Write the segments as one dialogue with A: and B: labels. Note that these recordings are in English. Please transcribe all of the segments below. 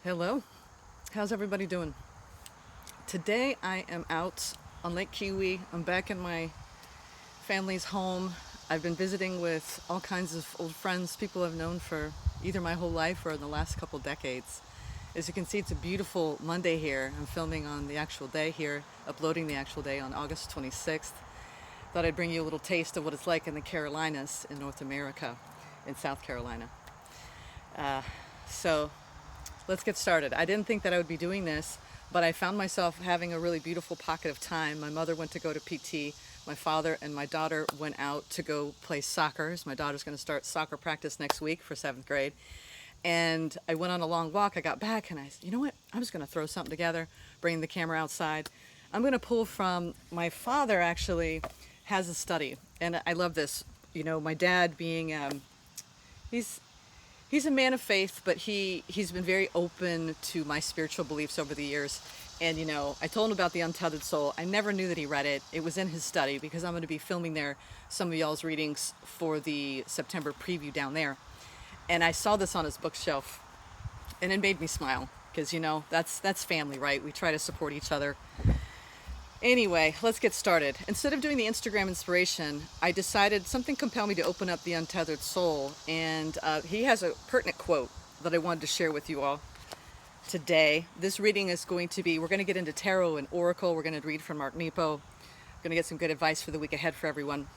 A: Hello, how's everybody doing? Today I am out on Lake Kiwi. I'm back in my family's home. I've been visiting with all kinds of old friends, people I've known for either my whole life or in the last couple decades. As you can see, it's a beautiful Monday here. I'm filming on the actual day here, uploading the actual day on August 26th. Thought I'd bring you a little taste of what it's like in the Carolinas in North America, in South Carolina. So let's get started. I didn't think that I would be doing this, but I found myself having a really beautiful pocket of time. My mother went to go to PT. My father and my daughter went out to go play soccer. My daughter's going to start soccer practice next week for 7th grade. And I went on a long walk. I got back and I said, you know what? I'm just going to throw something together, bring the camera outside. I'm going to pull from my father, actually has a study. And I love this. You know, my dad being, he's a man of faith, but he's been very open to my spiritual beliefs over the years. And, you know, I told him about The Untethered Soul. I never knew that he read it. It was in his study because I'm going to be filming there some of y'all's readings for the September preview down there. And I saw this on his bookshelf and it made me smile because, you know, that's family, right? We try to support each other. Anyway, let's get started. Instead of doing the Instagram inspiration, I decided something compelled me to open up The Untethered Soul. And he has a pertinent quote that I wanted to share with you all today. This reading is going to be, we're going to get into tarot and oracle. We're going to read from Mark Nepo. We're going to get some good advice for the week ahead for everyone.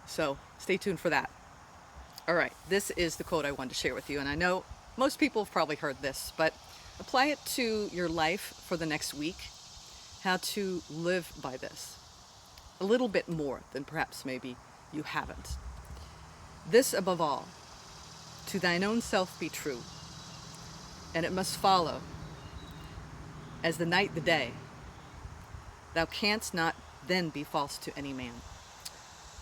A: So stay tuned for that. All right, this is the quote I wanted to share with you. And I know most people have probably heard this, but apply it to your life for the next week, how to live by this. A little bit more than perhaps maybe you haven't. This above all, to thine own self be true, and it must follow, as the night the day, thou canst not then be false to any man.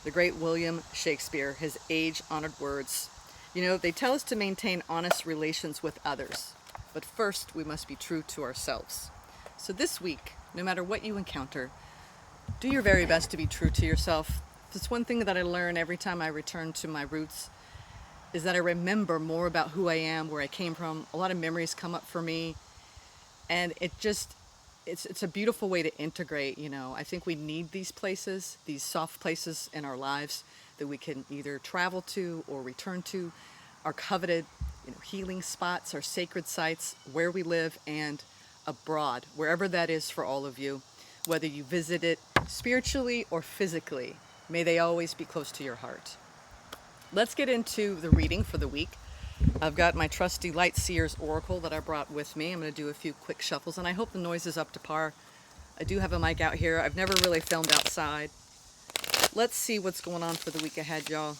A: The great William Shakespeare, his age-honored words. You know, they tell us to maintain honest relations with others. But first, we must be true to ourselves. So this week, no matter what you encounter, do your very best to be true to yourself. It's one thing that I learn every time I return to my roots, is that I remember more about who I am, where I came from. A lot of memories come up for me. And it's a beautiful way to integrate, you know. I think we need these places, these soft places in our lives that we can either travel to or return to, our coveted, you know, healing spots, our sacred sites, where we live and abroad, wherever that is for all of you, whether you visit it spiritually or physically. May they always be close to your heart. Let's get into the reading for the week. I've got my trusty Light Seers Oracle that I brought with me. I'm going to do a few quick shuffles, and I hope the noise is up to par. I do have a mic out here. I've never really filmed outside. Let's see what's going on for the week ahead, y'all.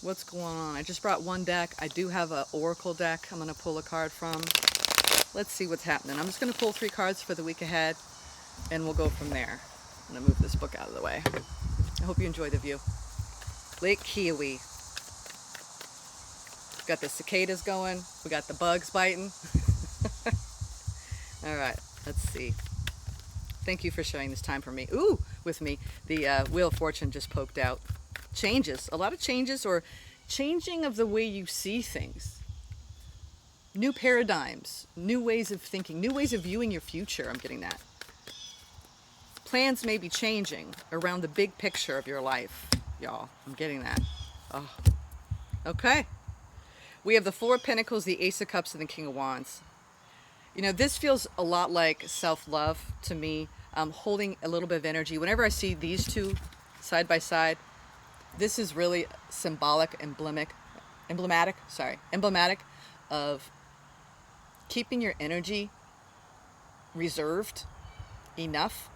A: What's going on? I just brought one deck. I do have an oracle deck I'm going to pull a card from. Let's see what's happening. I'm just going to pull 3 cards for the week ahead, and we'll go from there. I'm going to move this book out of the way. I hope you enjoy the view. Lake Kiwi. We've got the cicadas going. We got the bugs biting. All right, let's see. Thank you for sharing this time for me. Ooh, with me. The Wheel of Fortune just poked out. Changes, a lot of changes, or changing of the way you see things. New paradigms, new ways of thinking, new ways of viewing your future. I'm getting that. Plans may be changing around the big picture of your life, y'all. I'm getting that. Oh. Okay. We have the Four of Pentacles, the Ace of Cups, and the King of Wands. You know, this feels a lot like self-love to me. Holding a little bit of energy. Whenever I see these two side by side, this is really symbolic, emblematic of keeping your energy reserved enough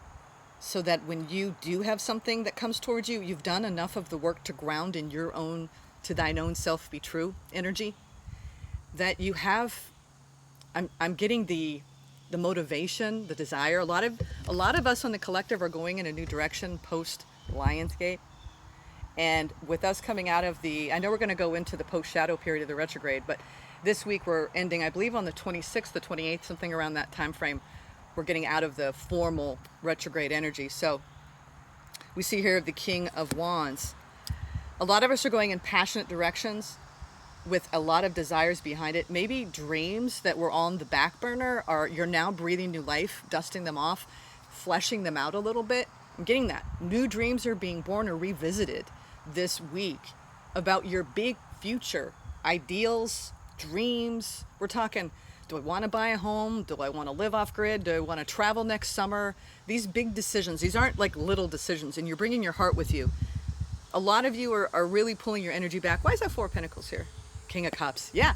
A: so that when you do have something that comes towards you, you've done enough of the work to ground in your own, to thine own self be true energy, that you have, I'm getting the motivation, the desire. A lot of us on the collective are going in a new direction post Lionsgate. And with us coming out of I know we're going to go into the post-shadow period of the retrograde, but this week we're ending, I believe, on the 26th, the 28th, something around that time frame. We're getting out of the formal retrograde energy. So we see here the King of Wands. A lot of us are going in passionate directions. with a lot of desires behind it. Maybe dreams that were on the back burner are, you're now breathing new life, dusting them off, fleshing them out a little bit. I'm getting that. New dreams are being born or revisited this week about your big future, ideals, dreams. We're talking, do I want to buy a home? Do I want to live off grid? Do I want to travel next summer? These big decisions, these aren't like little decisions, and you're bringing your heart with you. A lot of you are really pulling your energy back. Why is that Four of Pentacles here? King of Cups. Yeah,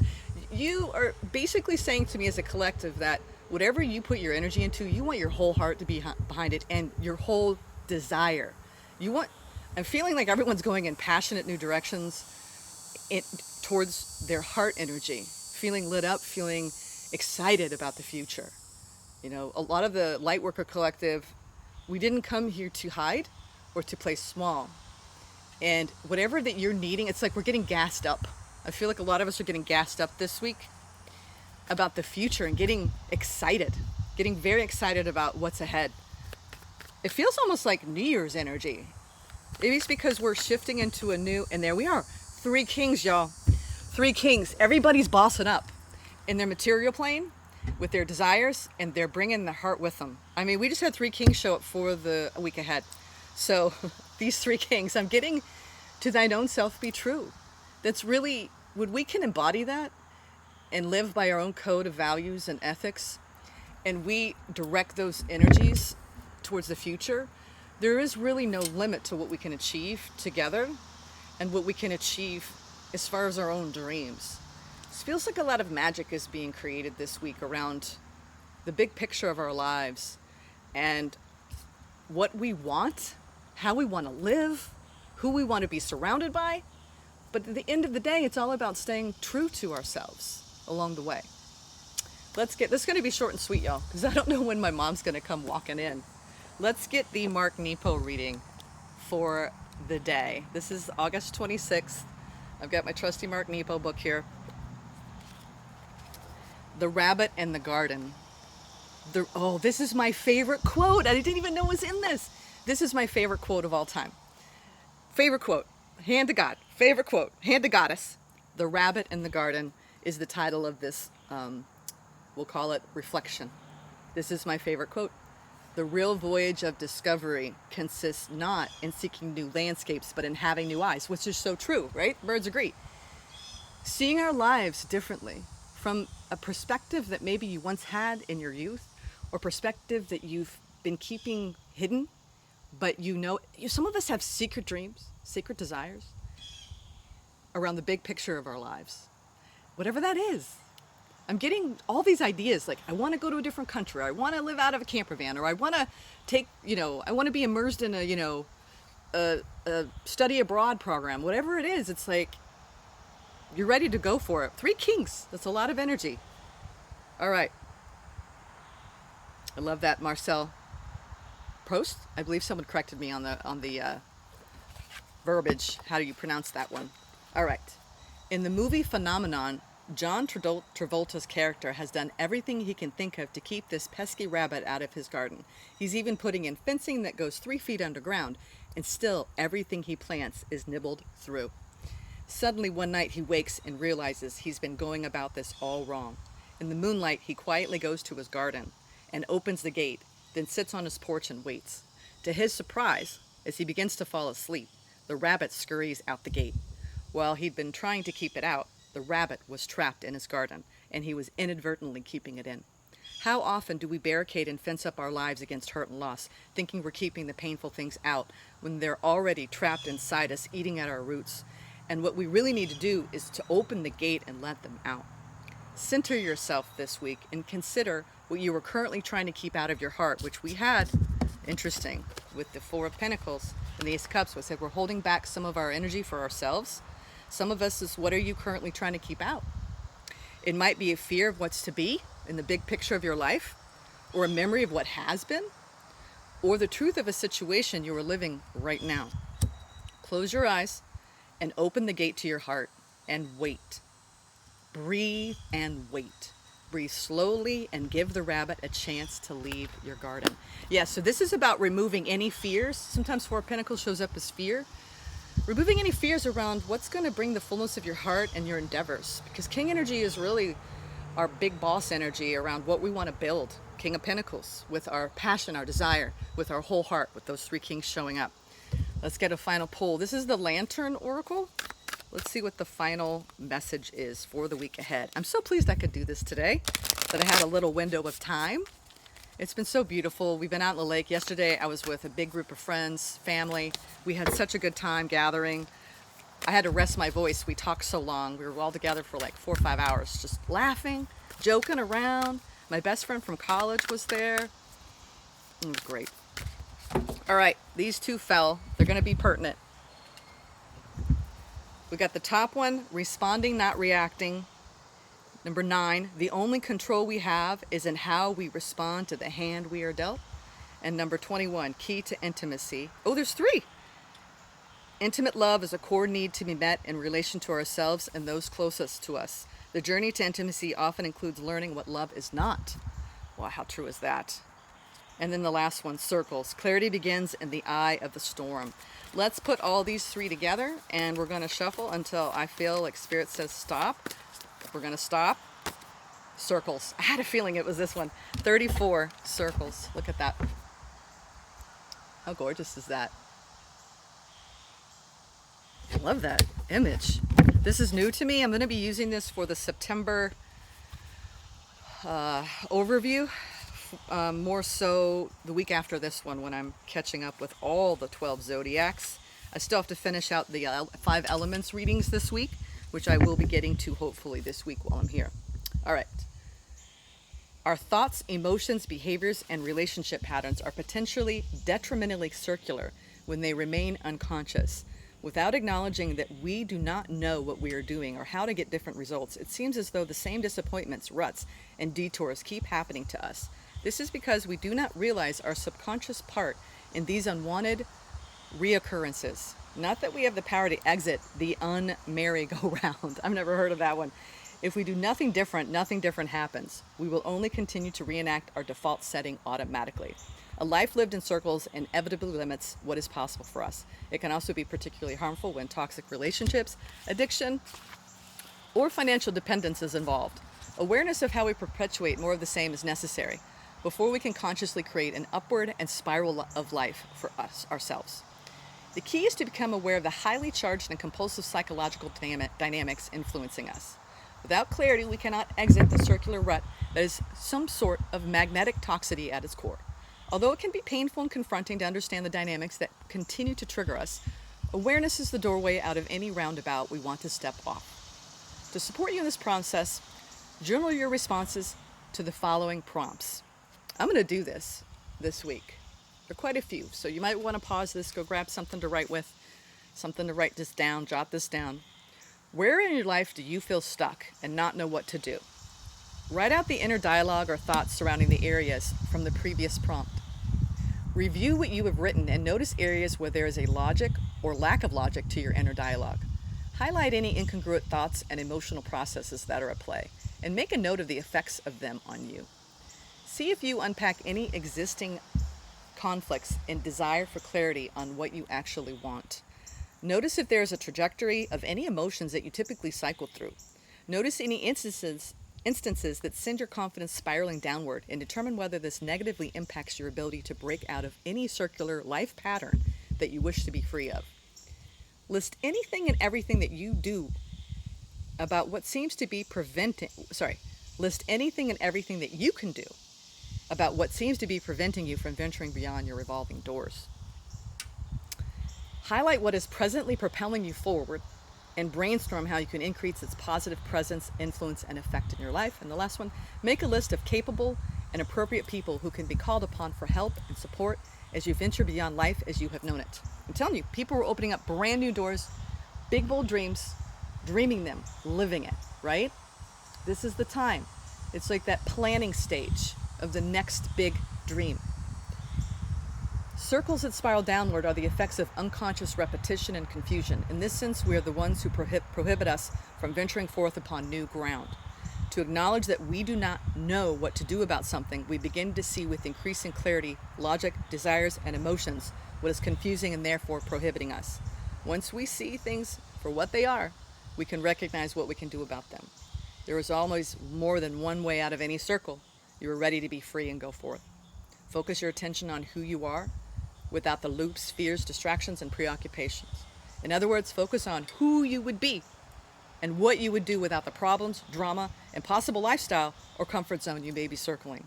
A: you are basically saying to me as a collective that whatever you put your energy into, you want your whole heart to be behind it and your whole desire. I'm feeling like everyone's going in passionate new directions towards their heart energy, feeling lit up, feeling excited about the future. You know, a lot of the Lightworker Collective, we didn't come here to hide or to play small. And whatever that you're needing, it's like we're getting gassed up. I feel like a lot of us are getting gassed up this week about the future and getting excited, getting very excited about what's ahead. It feels almost like New Year's energy. Maybe it's because we're shifting into a new, and there we are. 3 kings, y'all. 3 kings. Everybody's bossing up in their material plane with their desires, and they're bringing their heart with them. I mean, we just had 3 kings show up for the week ahead. So these 3 kings, I'm getting to thine own self be true. That's really, when we can embody that and live by our own code of values and ethics, and we direct those energies towards the future, there is really no limit to what we can achieve together and what we can achieve as far as our own dreams. It feels like a lot of magic is being created this week around the big picture of our lives and what we want, how we want to live, who we want to be surrounded by. But at the end of the day, it's all about staying true to ourselves along the way. This is going to be short and sweet, y'all, because I don't know when my mom's going to come walking in. Let's get the Mark Nepo reading for the day. This is August 26th. I've got my trusty Mark Nepo book here. The Rabbit and the Garden. This is my favorite quote. I didn't even know it was in this. This is my favorite quote of all time. Favorite quote. Hand to God. Favorite quote. Hand to Goddess. The Rabbit and the Garden is the title of this, we'll call it reflection. This is my favorite quote. The real voyage of discovery consists not in seeking new landscapes, but in having new eyes, which is so true, right? Birds agree. Seeing our lives differently from a perspective that maybe you once had in your youth, or perspective that you've been keeping hidden, but some of us have secret dreams, secret desires around the big picture of our lives. Whatever that is. I'm getting all these ideas, like I want to go to a different country, or I want to live out of a camper van, or I want to I want to be immersed in a study abroad program. Whatever it is, it's like you're ready to go for it. 3 kings. That's a lot of energy. All right. I love that, Marcel Proust. I believe someone corrected me on the verbiage. How do you pronounce that one? All right. In the movie Phenomenon, John Travolta's character has done everything he can think of to keep this pesky rabbit out of his garden. He's even putting in fencing that goes 3 feet underground, and still everything he plants is nibbled through. Suddenly one night he wakes and realizes he's been going about this all wrong. In the moonlight, he quietly goes to his garden and opens the gate, then sits on his porch and waits. To his surprise, as he begins to fall asleep, the rabbit scurries out the gate. While he'd been trying to keep it out, the rabbit was trapped in his garden, and he was inadvertently keeping it in. How often do we barricade and fence up our lives against hurt and loss, thinking we're keeping the painful things out, when they're already trapped inside us, eating at our roots? And what we really need to do is to open the gate and let them out. Center yourself this week and consider what you are currently trying to keep out of your heart, which we had, interesting, with the 4 of Pentacles and the Ace of Cups. We said we're holding back some of our energy for ourselves. Some of us is, what are you currently trying to keep out? It might be a fear of what's to be in the big picture of your life, or a memory of what has been, or the truth of a situation you are living right now. Close your eyes and open the gate to your heart and wait. Breathe and wait. Breathe slowly and give the rabbit a chance to leave your garden. Yeah, so this is about removing any fears. Sometimes 4 of Pentacles shows up as fear. Removing any fears around what's going to bring the fullness of your heart and your endeavors. Because King energy is really our big boss energy around what we want to build. King of Pentacles, with our passion, our desire, with our whole heart, with those three kings showing up. Let's get a final pull. This is the Lantern Oracle. Let's see what the final message is for the week ahead. I'm so pleased I could do this today, that I had a little window of time. It's been so beautiful. We've been out on the lake. Yesterday I was with a big group of friends, family. We had such a good time gathering. I had to rest my voice. We talked so long. We were all together for like 4 or 5 hours, just laughing, joking around. My best friend from college was there. It was great. All right, these two fell. They're going to be pertinent. We got the top one, responding, not reacting. Number 9, the only control we have is in how we respond to the hand we are dealt. And number 21, key to intimacy. Oh, there's 3. Intimate love is a core need to be met in relation to ourselves and those closest to us. The journey to intimacy often includes learning what love is not. Wow, how true is that? And then the last one, circles. Clarity begins in the eye of the storm. Let's put all these 3 together, and we're going to shuffle until I feel like Spirit says stop. We're going to stop. Circles. I had a feeling it was this one. 34 circles. Look at that. How gorgeous is that? I love that image. This is new to me. I'm going to be using this for the September overview. More so the week after this one, when I'm catching up with all the 12 zodiacs. I still have to finish out the 5 elements readings this week, which I will be getting to hopefully this week while I'm here. All right. Our thoughts, emotions, behaviors, and relationship patterns are potentially detrimentally circular when they remain unconscious. Without acknowledging that we do not know what we are doing or how to get different results, it seems as though the same disappointments, ruts, and detours keep happening to us. This is because we do not realize our subconscious part in these unwanted reoccurrences. Not that we have the power to exit the un-merry-go-round. I've never heard of that one. If we do nothing different happens. We will only continue to reenact our default setting automatically. A life lived in circles inevitably limits what is possible for us. It can also be particularly harmful when toxic relationships, addiction, or financial dependence is involved. Awareness of how we perpetuate more of the same is necessary before we can consciously create an upward and spiral of life for us ourselves. The key is to become aware of the highly charged and compulsive psychological dynamics influencing us. Without clarity, we cannot exit the circular rut that is some sort of magnetic toxicity at its core. Although it can be painful and confronting to understand the dynamics that continue to trigger us, awareness is the doorway out of any roundabout we want to step off. To support you in this process, journal your responses to the following prompts. I'm going to do this week. There are quite a few, so you might want to pause this, go grab something to write with, something to write this down, jot this down. Where in your life do you feel stuck and not know what to do? Write out the inner dialogue or thoughts surrounding the areas from the previous prompt. Review what you have written and notice areas where there is a logic or lack of logic to your inner dialogue. Highlight any incongruent thoughts and emotional processes that are at play, and make a note of the effects of them on you. See if you unpack any existing conflicts and desire for clarity on what you actually want. Notice if there is a trajectory of any emotions that you typically cycle through. Notice any instances that send your confidence spiraling downward, and determine whether this negatively impacts your ability to break out of any circular life pattern that you wish to be free of. List anything and everything that you do about what seems to be list anything and everything that you can do about what seems to be preventing you from venturing beyond your revolving doors. Highlight what is presently propelling you forward and brainstorm how you can increase its positive presence, influence, and effect in your life. And the last one, make a list of capable and appropriate people who can be called upon for help and support as you venture beyond life as you have known it. I'm telling you, people are opening up brand new doors, big, bold dreams, dreaming them, living it, right? This is the time. It's like that planning stage of the next big dream. Circles that spiral downward are the effects of unconscious repetition and confusion. In this sense, we are the ones who prohibit us from venturing forth upon new ground. To acknowledge that we do not know what to do about something, we begin to see with increasing clarity, logic, desires, and emotions what is confusing and therefore prohibiting us. Once we see things for what they are, we can recognize what we can do about them. There is always more than one way out of any circle. You are ready to be free and go forth. Focus your attention on who you are without the loops, fears, distractions, and preoccupations. In other words, focus on who you would be and what you would do without the problems, drama, and possible lifestyle or comfort zone you may be circling.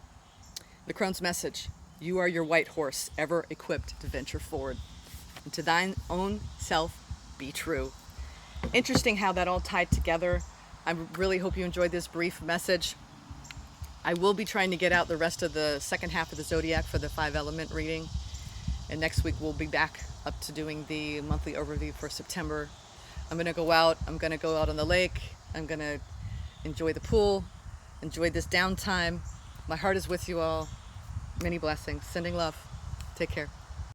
A: The crone's message: you are your white horse, ever equipped to venture forward. And to thine own self be true. Interesting how that all tied together. I really hope you enjoyed this brief message. I will be trying to get out the rest of the second half of the zodiac for the 5-element reading. And next week we'll be back up to doing the monthly overview for September. I'm going to go out. I'm going to go out on the lake. I'm going to enjoy the pool, enjoy this downtime. My heart is with you all. Many blessings. Sending love. Take care.